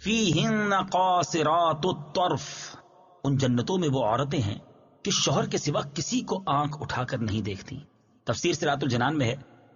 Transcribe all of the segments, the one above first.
فیہن قاصرات الطرف، ان جنتوں میں وہ عورتیں ہیں کہ شوہر کے سوا کسی کو آنکھ اٹھا کر نہیں دیکھتی۔ تفسیر صراط الجنان میں ہے،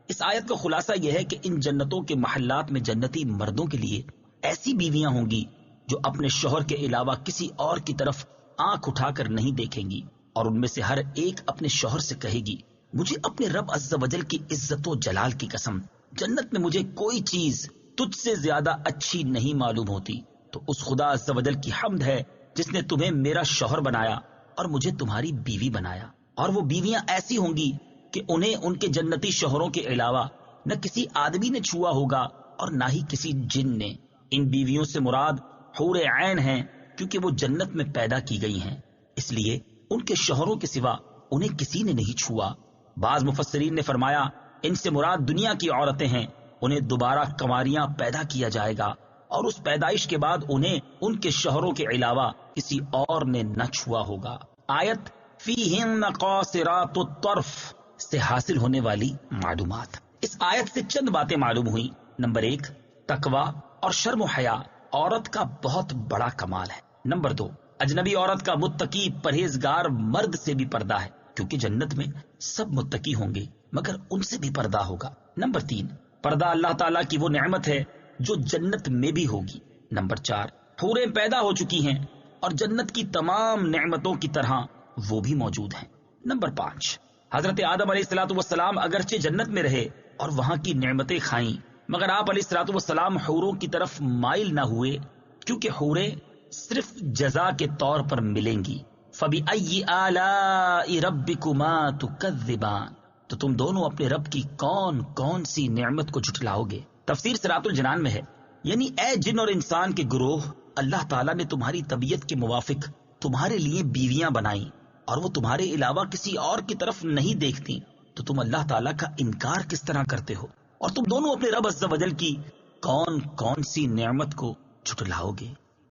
اس آیت کا خلاصہ یہ ہے کہ ان جنتوں کے محلات میں جنتی مردوں کے لیے ایسی بیویاں ہوں گی جو اپنے شوہر کے علاوہ کسی اور کی طرف آنکھ اٹھا کر نہیں دیکھیں گی، اور ان میں سے ہر ایک اپنے شوہر سے کہے گی مجھے اپنے رب عز و جل کی عزت و جلال کی قسم، جنت میں مجھے کوئی چیز تجھ سے زیادہ اچھی نہیں معلوم ہوتی۔ تو اس خدا عز و جل کی حمد ہے جس نے تمہیں میرا شوہر بنایا اور مجھے تمہاری بیوی بنایا۔ اور وہ بیویاں ایسی ہوں گی کہ انہیں ان کے جنتی شوہروں کے علاوہ نہ کسی آدمی نے چھوا ہوگا اور نہ ہی کسی جن نے۔ ان بیویوں سے مراد حور عین ہیں، کیونکہ وہ جنت میں پیدا کی گئی ہیں، اس لیے ان کے شوہروں کے سوا انہیں کسی نے نہیں چھوا۔ بعض مفسرین نے فرمایا ان سے مراد دنیا کی عورتیں ہیں، انہیں دوبارہ کنواریاں پیدا کیا جائے گا اور اس پیدائش کے بعد انہیں ان کے شوہروں کے علاوہ کسی اور نے نہ چھوا ہوگا۔ آیت فیہن قاصرات الطرف سے حاصل ہونے والی معلومات۔ اس آیت سے چند باتیں معلوم ہوئی۔ نمبر 1، تقوی اور شرم و حیا عورت کا بہت بڑا کمال ہے۔ نمبر 2، اجنبی عورت کا متقی پرہیزگار مرد سے بھی پردہ ہے، کیونکہ جنت میں سب متقی ہوں گے مگر ان سے بھی پردہ ہوگا۔ نمبر 3، پردہ اللہ تعالیٰ کی وہ نعمت ہے جو جنت میں بھی ہوگی۔ نمبر 4، حوریں پیدا ہو چکی ہیں اور جنت کی تمام نعمتوں کی طرح وہ بھی موجود ہیں۔ نمبر 5، حضرت آدم علیہ الصلوۃ والسلام اگرچہ جنت میں رہے اور وہاں کی نعمتیں کھائیں، مگر آپ علیہ الصلوۃ والسلام حوروں کی طرف مائل نہ ہوئے، کیونکہ حوریں صرف جزا کے طور پر ملیں گی۔ فَبِأَيِّ آلَاءِ رَبِّكُمَا تُكَذِّبَانِ، تو تم دونوں اپنے رب کی کون کون سی نعمت کو جھٹلاؤ گے؟ تفسیر صراط الجنان میں ہے، یعنی اے جن اور انسان کے گروہ، اللہ تعالیٰ نے تمہاری طبیعت کے موافق تمہارے لیے بیویاں بنائیں اور وہ تمہارے علاوہ کسی اور کی طرف نہیں دیکھتی، تو تم اللہ تعالیٰ کا انکار کس طرح کرتے ہو؟ اور تم دونوں اپنے رب عز و جل کی کون کون سی نعمت کو جھٹلاؤ گے؟